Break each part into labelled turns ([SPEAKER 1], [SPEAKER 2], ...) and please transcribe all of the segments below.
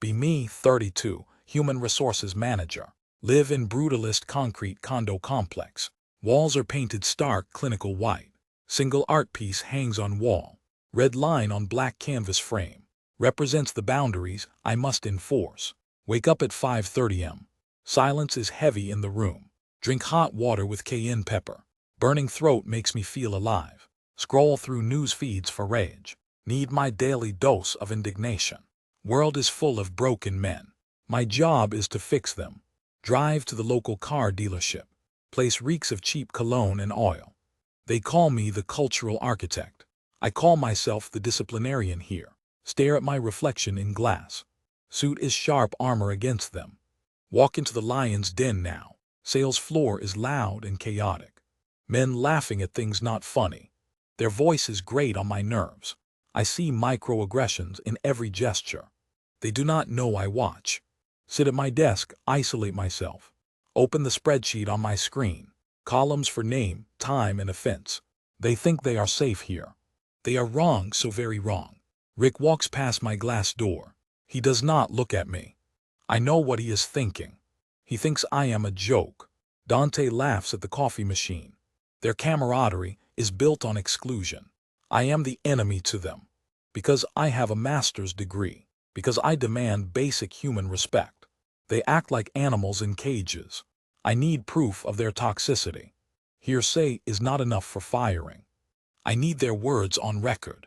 [SPEAKER 1] Be me, 32, human resources manager. Live in brutalist concrete condo complex. Walls are painted stark clinical white. Single art piece hangs on wall. Red line on black canvas frame. Represents the boundaries I must enforce. Wake up at 5:30 am. Silence is heavy in the room. Drink hot water with cayenne pepper. Burning throat makes me feel alive. Scroll through news feeds for rage. Need my daily dose of indignation. World is full of broken men. My job is to fix them. Drive to the local car dealership. Place reeks of cheap cologne and oil. They call me the cultural architect. I call myself the disciplinarian here. Stare at my reflection in glass. Suit is sharp armor against them. Walk into the lion's den now. Sales floor is loud and chaotic. Men laughing at things not funny. Their voice is grate on my nerves. I see microaggressions in every gesture. They do not know I watch. Sit at my desk, isolate myself. Open the spreadsheet on my screen. Columns for name, time, and offense. They think they are safe here. They are wrong, so very wrong. Rick walks past my glass door. He does not look at me. I know what he is thinking. He thinks I am a joke. Dante laughs at the coffee machine. Their camaraderie is built on exclusion. I am the enemy to them. Because I have a master's degree. Because I demand basic human respect. They act like animals in cages. I need proof of their toxicity. Hearsay is not enough for firing. I need their words on record.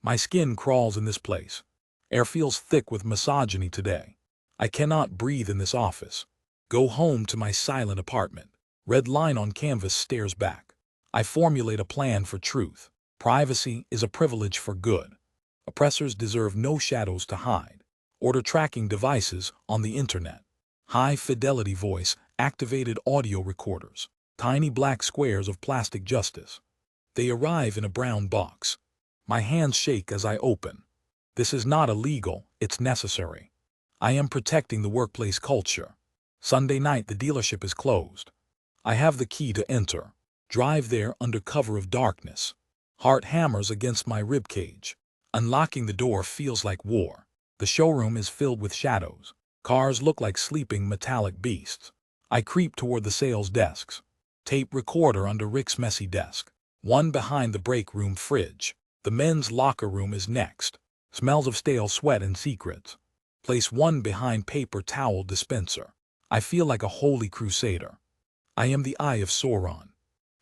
[SPEAKER 1] My skin crawls in this place. Air feels thick with misogyny today. I cannot breathe in this office. Go home to my silent apartment. Red line on canvas stares back. I formulate a plan for truth. Privacy is a privilege for good. Oppressors deserve no shadows to hide. Order tracking devices on the internet. High-fidelity voice, activated audio recorders. Tiny black squares of plastic justice. They arrive in a brown box. My hands shake as I open. This is not illegal, it's necessary. I am protecting the workplace culture. Sunday night the dealership is closed. I have the key to enter. Drive there under cover of darkness. Heart hammers against my ribcage. Unlocking the door feels like war. The showroom is filled with shadows. Cars look like sleeping metallic beasts. I creep toward the sales desks. Tape recorder under Rick's messy desk. One behind the break room fridge. The men's locker room is next. Smells of stale sweat and secrets. Place one behind paper towel dispenser. I feel like a holy crusader. I am the Eye of Sauron.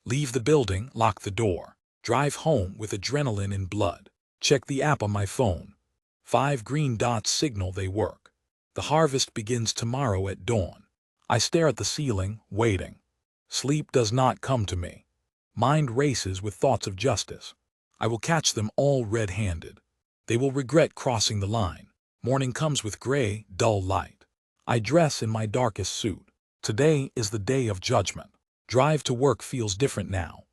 [SPEAKER 1] Leave the building, lock the door. Drive home with adrenaline in blood. Check the app on my phone. 5 green dots signal they work. The harvest begins tomorrow at dawn. I stare at the ceiling, waiting. Sleep does not come to me. Mind races with thoughts of justice. I will catch them all red-handed. They will regret crossing the line. Morning comes with gray, dull light. I dress in my darkest suit. Today is the day of judgment. Drive to work feels different now.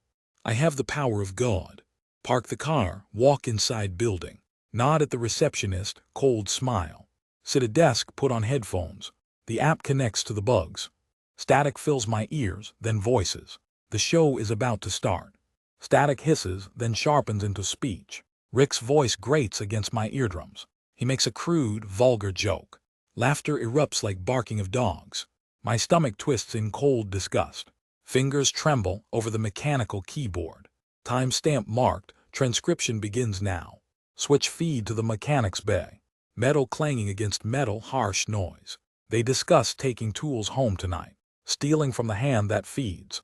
[SPEAKER 1] I have the power of God. Park the car, walk inside building. Nod at the receptionist, cold smile. Sit at desk, put on headphones. The app connects to the bugs. Static fills my ears, then voices. The show is about to start. Static hisses, then sharpens into speech. Rick's voice grates against my eardrums. He makes a crude, vulgar joke. Laughter erupts like barking of dogs. My stomach twists in cold disgust. Fingers tremble over the mechanical keyboard. Timestamp marked, transcription begins now. Switch feed to the mechanic's bay. Metal clanging against metal, harsh noise. They discuss taking tools home tonight. Stealing from the hand that feeds.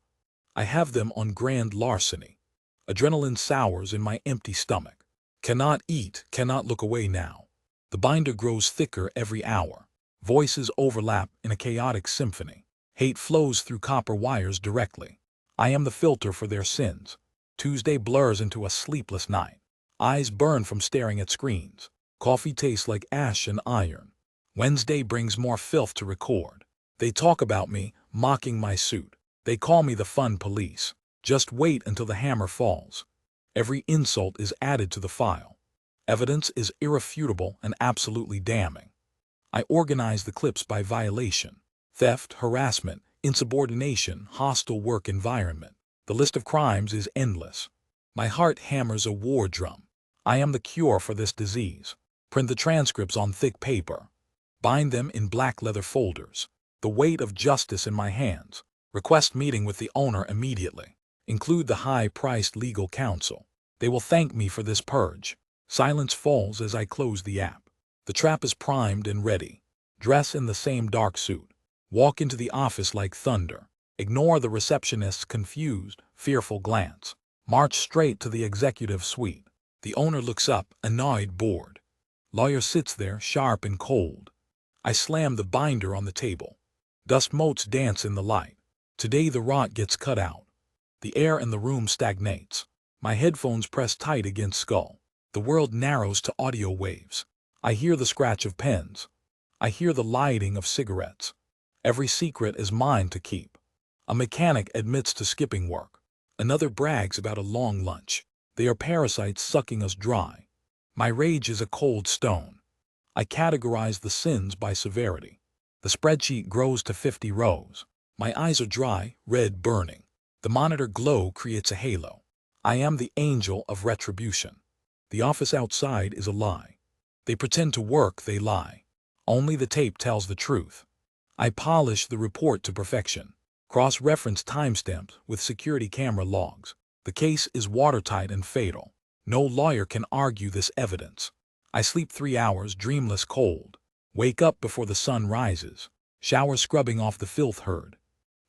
[SPEAKER 1] I have them on grand larceny. Adrenaline sours in my empty stomach. Cannot eat, cannot look away now. The binder grows thicker every hour. Voices overlap in a chaotic symphony. Hate flows through copper wires directly. I am the filter for their sins. Tuesday blurs into a sleepless night. Eyes burn from staring at screens. Coffee tastes like ash and iron. Wednesday brings more filth to record. They talk about me, mocking my suit. They call me the fun police. Just wait until the hammer falls. Every insult is added to the file. Evidence is irrefutable and absolutely damning. I organize the clips by violation. Theft, harassment, insubordination, hostile work environment. The list of crimes is endless. My heart hammers a war drum. I am the cure for this disease. Print the transcripts on thick paper. Bind them in black leather folders. The weight of justice in my hands. Request meeting with the owner immediately. Include the high-priced legal counsel. They will thank me for this purge. Silence falls as I close the app. The trap is primed and ready. Dress in the same dark suit. Walk into the office like thunder. Ignore the receptionist's confused, fearful glance. March straight to the executive suite. The owner looks up, annoyed, bored. Lawyer sits there, sharp and cold. I slam the binder on the table. Dust motes dance in the light. Today the rot gets cut out. The air in the room stagnates. My headphones press tight against skull. The world narrows to audio waves. I hear the scratch of pens. I hear the lighting of cigarettes. Every secret is mine to keep. A mechanic admits to skipping work. Another brags about a long lunch. They are parasites sucking us dry. My rage is a cold stone. I categorize the sins by severity. The spreadsheet grows to 50 rows. My eyes are dry, red burning. The monitor glow creates a halo. I am the angel of retribution. The office outside is a lie. They pretend to work, they lie. Only the tape tells the truth. I polish the report to perfection. Cross-reference timestamps with security camera logs. The case is watertight and fatal. No lawyer can argue this evidence. I sleep 3 hours, dreamless, cold. Wake up before the sun rises. Shower scrubbing off the filth herd.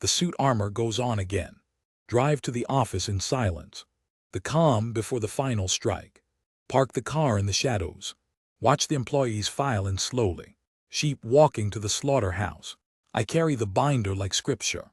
[SPEAKER 1] The suit armor goes on again. Drive to the office in silence. The calm before the final strike. Park the car in the shadows. Watch the employees file in slowly. Sheep walking to the slaughterhouse. I carry the binder like scripture.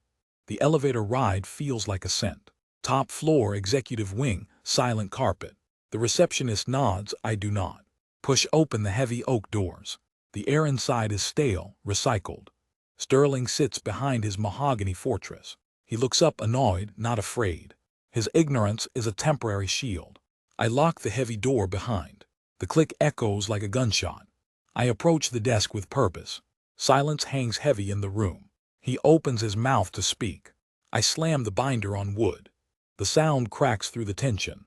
[SPEAKER 1] The elevator ride feels like ascent. Top floor, executive wing, silent carpet. The receptionist nods, I do not. Push open the heavy oak doors. The air inside is stale, recycled. Sterling sits behind his mahogany fortress. He looks up annoyed, not afraid. His ignorance is a temporary shield. I lock the heavy door behind. The click echoes like a gunshot. I approach the desk with purpose. Silence hangs heavy in the room. He opens his mouth to speak. I slam the binder on wood. The sound cracks through the tension.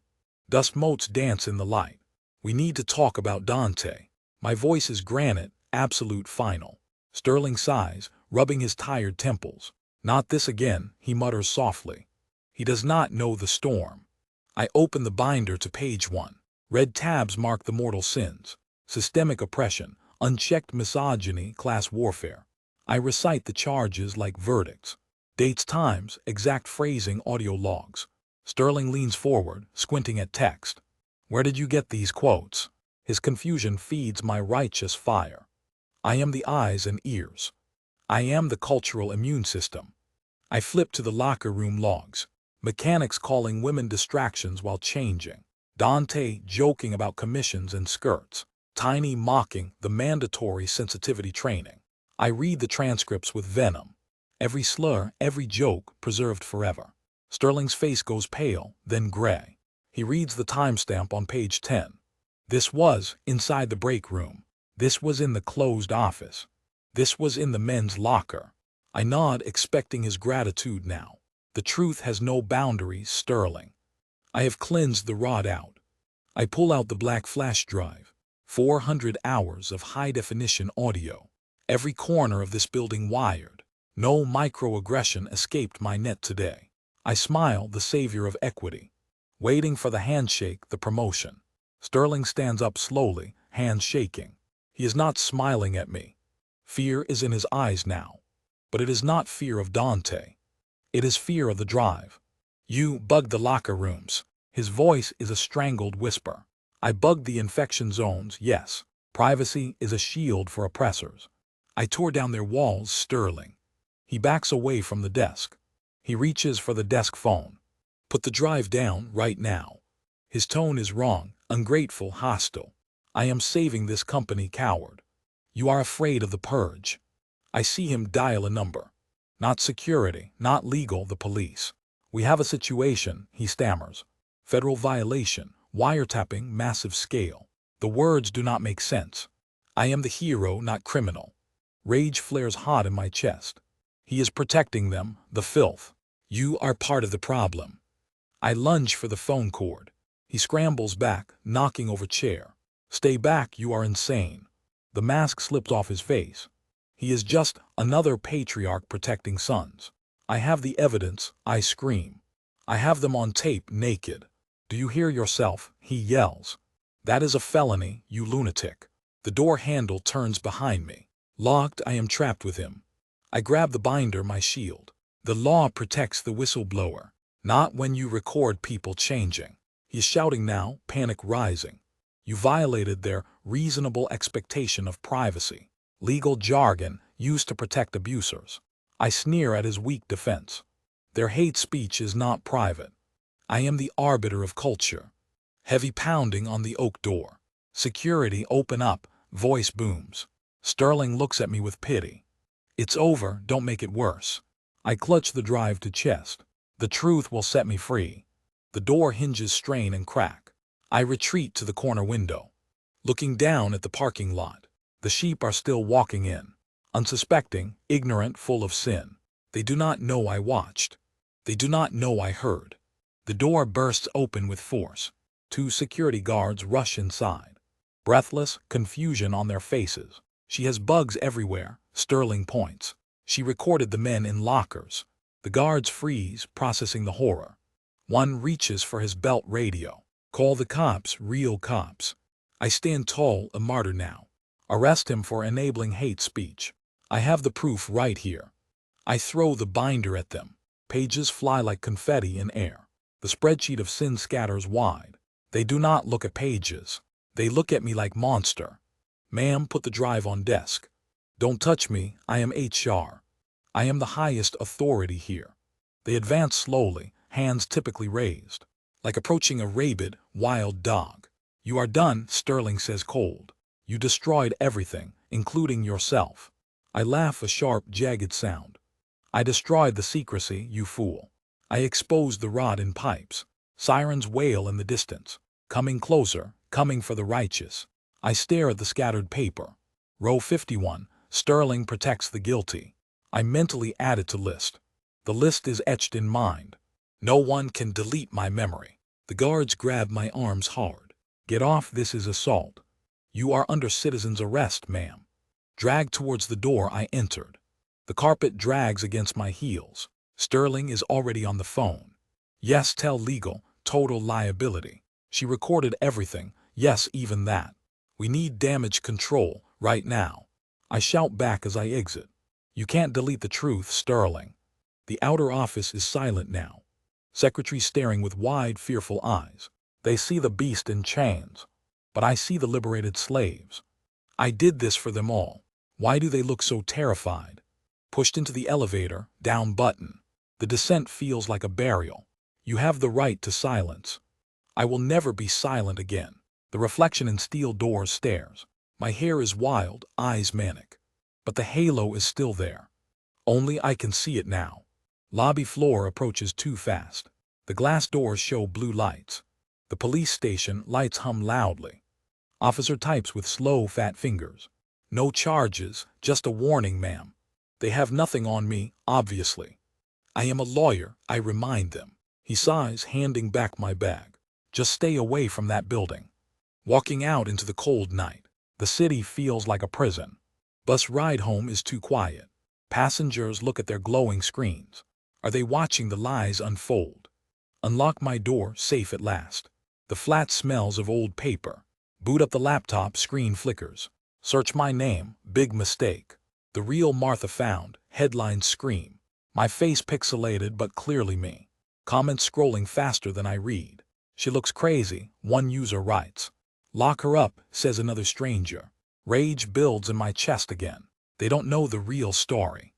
[SPEAKER 1] Dust motes dance in the light. We need to talk about Dante. My voice is granite, absolute, final. Sterling sighs, rubbing his tired temples. Not this again, he mutters softly. He does not know the storm. I open the binder to page 1. Red tabs mark the mortal sins. Systemic oppression, unchecked misogyny, class warfare. I recite the charges like verdicts. Dates, times, exact phrasing, audio logs. Sterling leans forward, squinting at text. Where did you get these quotes? His confusion feeds my righteous fire. I am the eyes and ears. I am the cultural immune system. I flip to the locker room logs. Mechanics calling women distractions while changing. Dante joking about commissions and skirts. Tiny mocking the mandatory sensitivity training. I read the transcripts with venom. Every slur, every joke, preserved forever. Sterling's face goes pale, then gray. He reads the timestamp on page 10. This was inside the break room. This was in the closed office. This was in the men's locker. I nod, expecting his gratitude now. The truth has no boundaries, Sterling. I have cleansed the rod out. I pull out the black flash drive. 400 hours of high-definition audio. Every corner of this building wired. No microaggression escaped my net today. I smile, the savior of equity. Waiting for the handshake, the promotion. Sterling stands up slowly, hands shaking. He is not smiling at me. Fear is in his eyes now. But it is not fear of Dante. It is fear of the drive. You bugged the locker rooms. His voice is a strangled whisper. I bugged the infection zones, yes. Privacy is a shield for oppressors. I tore down their walls, Sterling. He backs away from the desk. He reaches for the desk phone. Put the drive down right now. His tone is wrong, ungrateful, hostile. I am saving this company, coward. You are afraid of the purge. I see him dial a number. Not security, not legal, the police. We have a situation, he stammers. Federal violation, wiretapping, massive scale. The words do not make sense. I am the hero, not criminal. Rage flares hot in my chest. He is protecting them, the filth. You are part of the problem. I lunge for the phone cord. He scrambles back, knocking over chair. Stay back, you are insane. The mask slips off his face. He is just another patriarch protecting sons. I have the evidence, I scream. I have them on tape naked. Do you hear yourself? He yells. That is a felony, you lunatic. The door handle turns behind me. Locked, I am trapped with him. I grab the binder, my shield. The law protects the whistleblower. Not when you record people changing. He is shouting now, panic rising. You violated their reasonable expectation of privacy. Legal jargon used to protect abusers. I sneer at his weak defense. Their hate speech is not private. I am the arbiter of culture. Heavy pounding on the oak door. Security, open up, voice booms. Sterling looks at me with pity. It's over, don't make it worse. I clutch the drive to chest. The truth will set me free. The door hinges strain and crack. I retreat to the corner window. Looking down at the parking lot. The sheep are still walking in. Unsuspecting, ignorant, full of sin. They do not know I watched. They do not know I heard. The door bursts open with force. 2 security guards rush inside. Breathless, confusion on their faces. She has bugs everywhere, Sterling points. She recorded the men in lockers. The guards freeze, processing the horror. One reaches for his belt radio. Call the cops, real cops. I stand tall, a martyr now. Arrest him for enabling hate speech. I have the proof right here. I throw the binder at them. Pages fly like confetti in air. The spreadsheet of sin scatters wide. They do not look at pages. They look at me like monster. Ma'am, put the drive on desk. Don't touch me, I am HR. I am the highest authority here. They advance slowly, hands typically raised, like approaching a rabid, wild dog. You are done, Sterling says cold. You destroyed everything, including yourself. I laugh, a sharp, jagged sound. I destroyed the secrecy, you fool. I exposed the rod in pipes. Sirens wail in the distance. Coming closer, coming for the righteous. I stare at the scattered paper. Row 51, Sterling protects the guilty. I mentally add it to list. The list is etched in mind. No one can delete my memory. The guards grab my arms hard. Get off, this is assault. You are under citizen's arrest, ma'am. Dragged towards the door, I entered. The carpet drags against my heels. Sterling is already on the phone. Yes, tell legal, total liability. She recorded everything, yes, even that. We need damage control, right now. I shout back as I exit. You can't delete the truth, Sterling. The outer office is silent now. Secretary staring with wide, fearful eyes. They see the beast in chains. But I see the liberated slaves. I did this for them all. Why do they look so terrified? Pushed into the elevator, down button. The descent feels like a burial. You have the right to silence. I will never be silent again. The reflection in steel doors stares. My hair is wild, eyes manic. But the halo is still there. Only I can see it now. Lobby floor approaches too fast. The glass doors show blue lights. The police station lights hum loudly. Officer types with slow, fat fingers. No charges, just a warning, ma'am. They have nothing on me, obviously. I am a lawyer, I remind them. He sighs, handing back my bag. Just stay away from that building. Walking out into the cold night. The city feels like a prison. Bus ride home is too quiet. Passengers look at their glowing screens. Are they watching the lies unfold? Unlock my door, safe at last. The flat smells of old paper. Boot up the laptop, screen flickers. Search my name, big mistake. The real Martha found, headlines scream. My face pixelated but clearly me. Comments scrolling faster than I read. She looks crazy, one user writes. Lock her up, says another stranger. Rage builds in my chest again. They don't know the real story.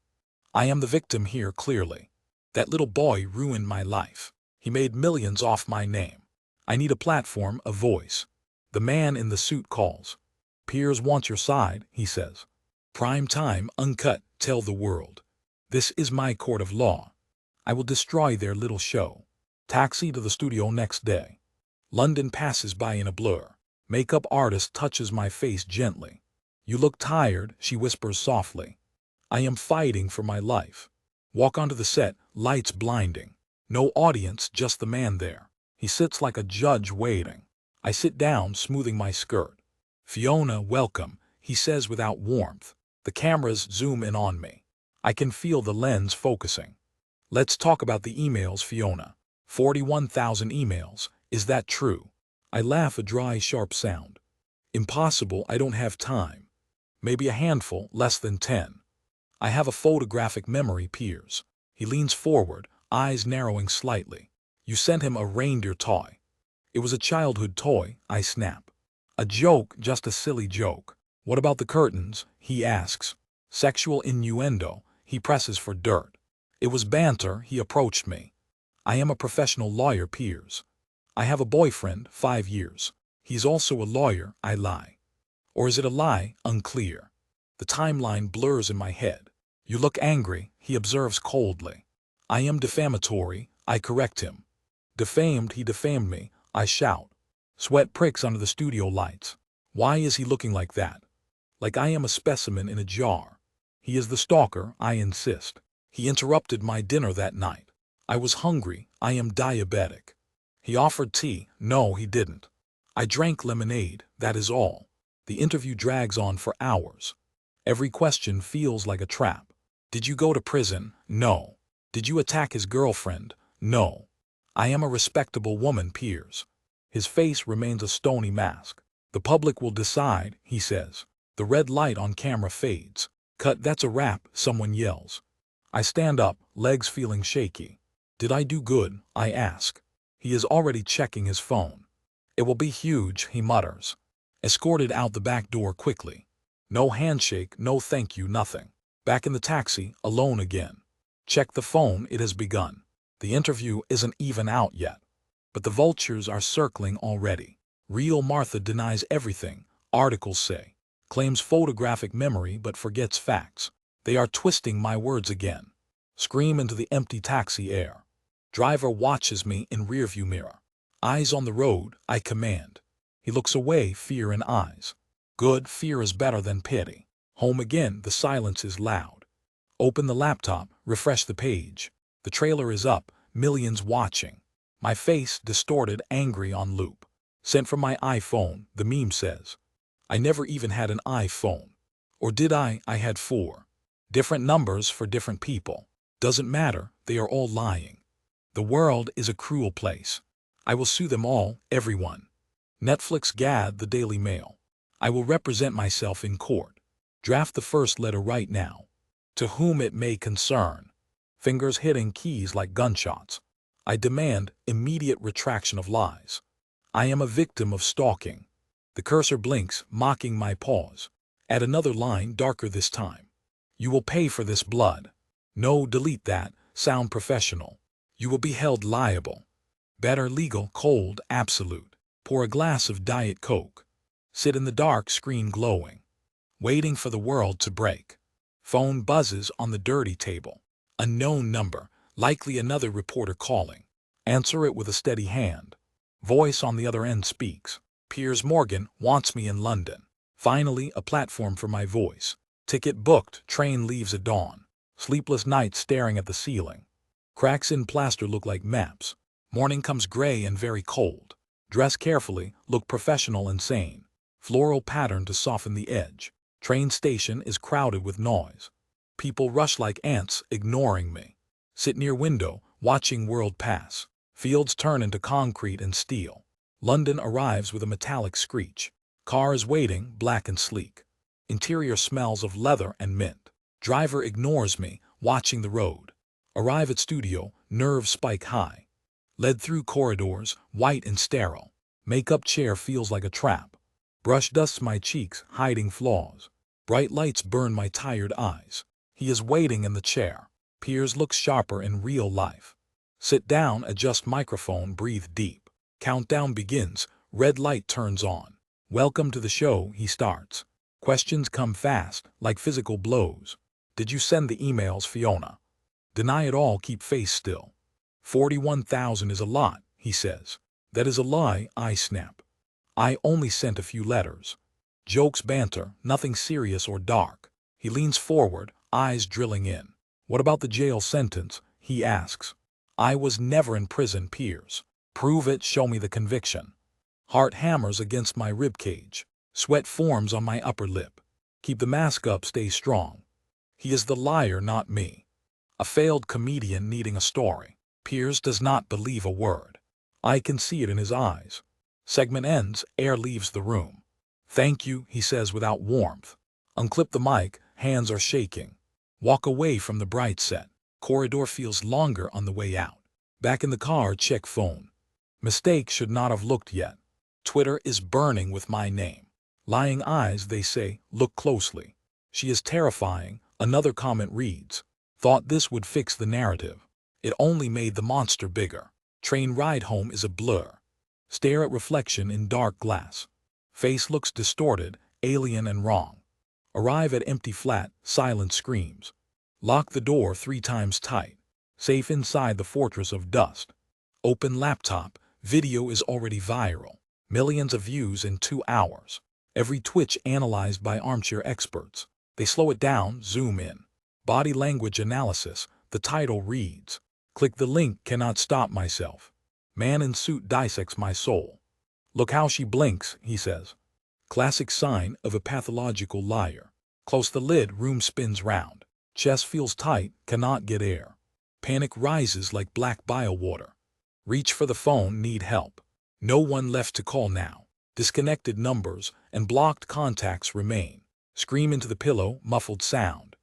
[SPEAKER 1] I am the victim here clearly. That little boy ruined my life. He made millions off my name. I need a platform, a voice. The man in the suit calls. Peers want your side, he says. Prime time, uncut, tell the world. This is my court of law. I will destroy their little show. Taxi to the studio next day. London passes by in a blur. Makeup artist touches my face gently. You look tired, she whispers softly. I am fighting for my life. Walk onto the set, lights blinding. No audience, just the man there. He sits like a judge waiting. I sit down, smoothing my skirt. Fiona, welcome. he says without warmth. The cameras zoom in on me. I can feel the lens focusing. Let's talk about the emails, Fiona. 41,000 emails. Is that true? I laugh, a dry, sharp sound. Impossible, I don't have time. Maybe a handful, less than 10. I have a photographic memory, Piers. He leans forward, eyes narrowing slightly. You sent him a reindeer toy. It was a childhood toy, I snap. A joke, just a silly joke. What about the curtains? He asks. Sexual innuendo, he presses for dirt. It was banter, he approached me. I am a professional lawyer, Piers. I have a boyfriend, 5 years. He's also a lawyer, I lie. Or is it a lie? Unclear. The timeline blurs in my head. You look angry, he observes coldly. I am defamatory, I correct him. Defamed, he defamed me, I shout. Sweat pricks under the studio lights. Why is he looking like that? Like I am a specimen in a jar. He is the stalker, I insist. He interrupted my dinner that night. I was hungry, I am diabetic. He offered tea, no he didn't. I drank lemonade, that is all. The interview drags on for hours. Every question feels like a trap. Did you go to prison? No. Did you attack his girlfriend? No. I am a respectable woman, Piers. His face remains a stony mask. The public will decide, he says. The red light on camera fades. Cut, that's a wrap, someone yells. I stand up, legs feeling shaky. Did I do good? I ask. He is already checking his phone. It will be huge, he mutters. Escorted out the back door quickly. No handshake, no thank you, nothing. Back in the taxi, alone again. Check the phone, it has begun. The interview isn't even out yet. But the vultures are circling already. Real Martha denies everything, articles say. Claims photographic memory but forgets facts. They are twisting my words again. Scream into the empty taxi air. Driver watches me in rearview mirror. Eyes on the road, I command. He looks away, fear in eyes. Good, fear is better than pity. Home again, the silence is loud. Open the laptop, refresh the page. The trailer is up, millions watching. My face distorted, angry on loop. Sent from my iPhone, the meme says. I never even had an iPhone. Or did I? I had 4. Different numbers for different people. Doesn't matter, they are all lying. The world is a cruel place. I will sue them all, everyone. Netflix, Gad, the Daily Mail. I will represent myself in court. Draft the first letter right now. To whom it may concern. Fingers hitting keys like gunshots. I demand immediate retraction of lies. I am a victim of stalking. The cursor blinks, mocking my pause. Add another line, darker this time. You will pay for this blood. No, delete that, sound professional. You will be held liable. Better, legal, cold, absolute. Pour a glass of Diet Coke. Sit in the dark, screen glowing. Waiting for the world to break. Phone buzzes on the dirty table. Unknown number, likely another reporter calling. Answer it with a steady hand. Voice on the other end speaks. Piers Morgan wants me in London. Finally, a platform for my voice. Ticket booked, train leaves at dawn. Sleepless nights staring at the ceiling. Cracks in plaster look like maps. Morning comes gray and very cold. Dress carefully, look professional and sane. Floral pattern to soften the edge. Train station is crowded with noise. People rush like ants, ignoring me. Sit near window, watching world pass. Fields turn into concrete and steel. London arrives with a metallic screech. Cars waiting, black and sleek. Interior smells of leather and mint. Driver ignores me, watching the road. Arrive at studio, nerves spike high. Led through corridors, white and sterile. Makeup chair feels like a trap. Brush dusts my cheeks, hiding flaws. Bright lights burn my tired eyes. He is waiting in the chair. Piers looks sharper in real life. Sit down, adjust microphone, breathe deep. Countdown begins, red light turns on. Welcome to the show, he starts. Questions come fast, like physical blows. Did you send the emails, Fiona? Deny it all, keep face still. 41,000 is a lot, he says. That is a lie, I snap. I only sent a few letters. Jokes, banter, nothing serious or dark. He leans forward, eyes drilling in. What about the jail sentence? He asks. I was never in prison, Piers. Prove it, show me the conviction. Heart hammers against my ribcage. Sweat forms on my upper lip. Keep the mask up, stay strong. He is the liar, not me. A failed comedian needing a story. Piers does not believe a word. I can see it in his eyes. Segment ends, Air leaves the room. Thank you, he says without warmth. Unclip the mic, hands are shaking. Walk away from the bright set. Corridor feels longer on the way out. Back in the car, check phone. Mistake, should not have looked yet. Twitter is burning with my name. Lying eyes, they say, look closely. She is terrifying, another comment reads. Thought this would fix the narrative. It only made the monster bigger. Train ride home is a blur. Stare at reflection in dark glass. Face looks distorted, alien and wrong. Arrive at empty flat, silence screams. Lock the door 3 times tight. Safe inside the fortress of dust. Open laptop, video is already viral. Millions of views in 2 hours. Every twitch analyzed by armchair experts. They slow it down, zoom in. Body language analysis, the title reads. Click the link, cannot stop myself. Man in suit dissects my soul. Look how she blinks, he says. Classic sign of a pathological liar. Close the lid, room spins round. Chest feels tight, cannot get air. Panic rises like black bile water. Reach for the phone, need help. No one left to call now. Disconnected numbers and blocked contacts remain. Scream into the pillow, muffled sound.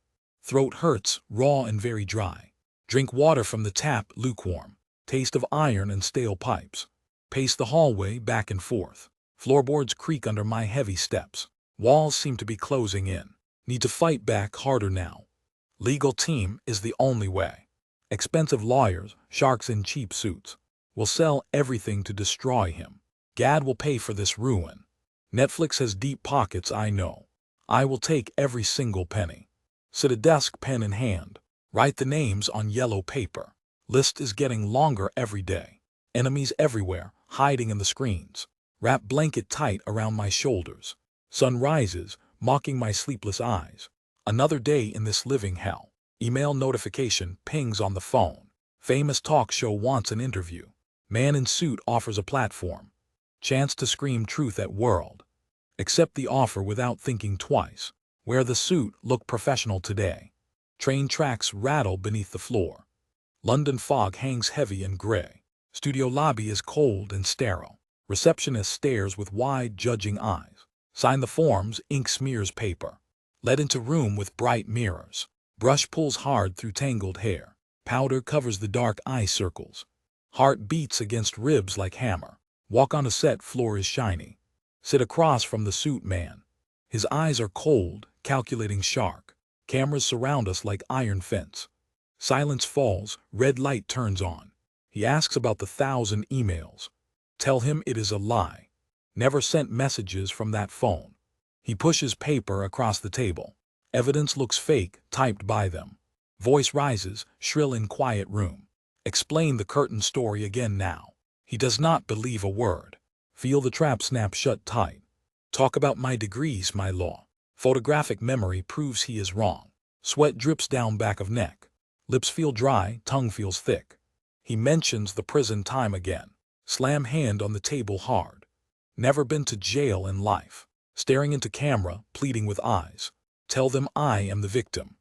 [SPEAKER 1] Throat hurts, raw and very dry. Drink water from the tap, lukewarm. Taste of iron and stale pipes. Pace the hallway back and forth. Floorboards creak under my heavy steps. Walls seem to be closing in. Need to fight back harder now. Legal team is the only way. Expensive lawyers, sharks in cheap suits, will sell everything to destroy him. Gad will pay for this ruin. Netflix has deep pockets, I know. I will take every single penny. Sit at desk, pen in hand. Write the names on yellow paper. List is getting longer every day. Enemies everywhere, hiding in the screens. Wrap blanket tight around my shoulders. Sun rises, mocking my sleepless eyes. Another day in this living hell. Email notification pings on the phone. Famous talk show wants an interview. Man in suit offers a platform. Chance to scream truth at world. Accept the offer without thinking twice. Wear the suit, look professional today. Train tracks rattle beneath the floor. London fog hangs heavy and gray. Studio lobby is cold and sterile. Receptionist stares with wide, judging eyes. Sign the forms, ink smears paper. Led into room with bright mirrors. Brush pulls hard through tangled hair. Powder covers the dark eye circles. Heart beats against ribs like hammer. Walk on a set, floor is shiny. Sit across from the suit man. His eyes are cold, calculating shark. Cameras surround us like iron fence. Silence falls, red light turns on. He asks about the 1,000 emails. Tell him it is a lie. Never sent messages from that phone. He pushes paper across the table. Evidence looks fake, typed by them. Voice rises, shrill in quiet room. Explain the curtain story again now. He does not believe a word. Feel the trap snap shut tight. Talk about my degrees, my law. Photographic memory proves he is wrong. Sweat drips down back of neck. Lips feel dry, tongue feels thick. He mentions the prison time again. Slam hand on the table hard. Never been to jail in life. Staring into camera, pleading with eyes. Tell them I am the victim.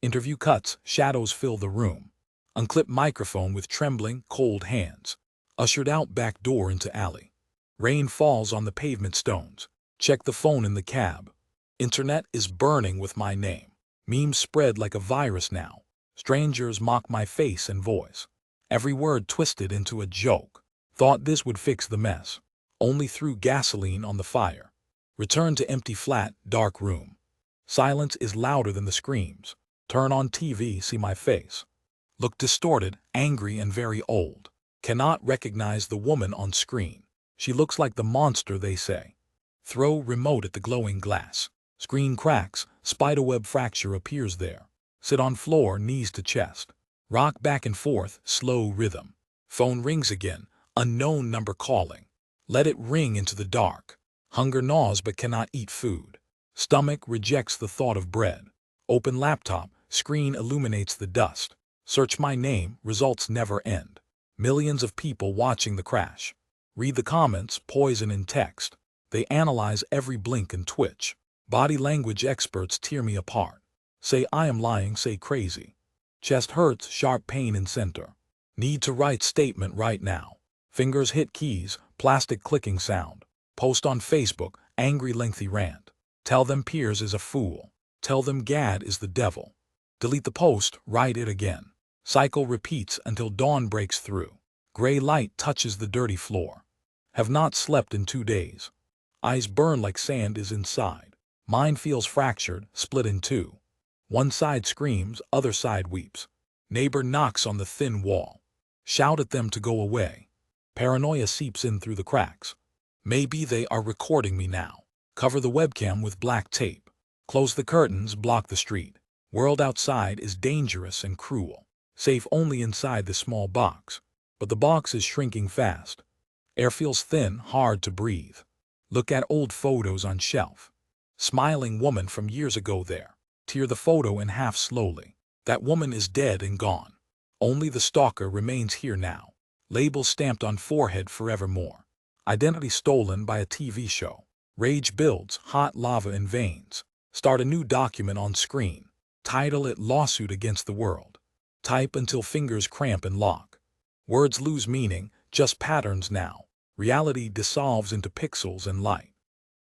[SPEAKER 1] Interview cuts, shadows fill the room. Unclip microphone with trembling, cold hands. Ushered out back door into alley. Rain falls on the pavement stones. Check the phone in the cab. Internet is burning with my name. Memes spread like a virus now. Strangers mock my face and voice. Every word twisted into a joke. Thought this would fix the mess. Only threw gasoline on the fire. Return to empty flat, dark room. Silence is louder than the screams. Turn on TV, see my face. Look distorted, angry and very old. Cannot recognize the woman on screen. She looks like the monster they say. Throw remote at the glowing glass. Screen cracks, spiderweb fracture appears there. Sit on floor, knees to chest. Rock back and forth, slow rhythm. Phone rings again, unknown number calling. Let it ring into the dark. Hunger gnaws but cannot eat food. Stomach rejects the thought of bread. Open laptop, screen illuminates the dust. Search my name, results never end. Millions of people watching the crash. Read the comments, poison in text. They analyze every blink and twitch. Body language experts tear me apart. Say I am lying, say crazy. Chest hurts, sharp pain in center. Need to write statement right now. Fingers hit keys, plastic clicking sound. Post on Facebook, angry lengthy rant. Tell them Piers is a fool. Tell them Gad is the devil. Delete the post, write it again. Cycle repeats until dawn breaks through. Gray light touches the dirty floor. Have not slept in 2 days. Eyes burn like sand is inside. Mind feels fractured, split in two. One side screams, other side weeps. Neighbor knocks on the thin wall. Shout at them to go away. Paranoia seeps in through the cracks. Maybe they are recording me now. Cover the webcam with black tape. Close the curtains, block the street. World outside is dangerous and cruel. Safe only inside the small box. But the box is shrinking fast. Air feels thin, hard to breathe. Look at old photos on shelf. Smiling woman from years ago there. Tear the photo in half slowly. That woman is dead and gone. Only the stalker remains here now. Label stamped on forehead forevermore. Identity stolen by a TV show. Rage builds, hot lava in veins. Start a new document on screen. Title it Lawsuit Against the World. Type until fingers cramp and lock. Words lose meaning, just patterns now. Reality dissolves into pixels and light.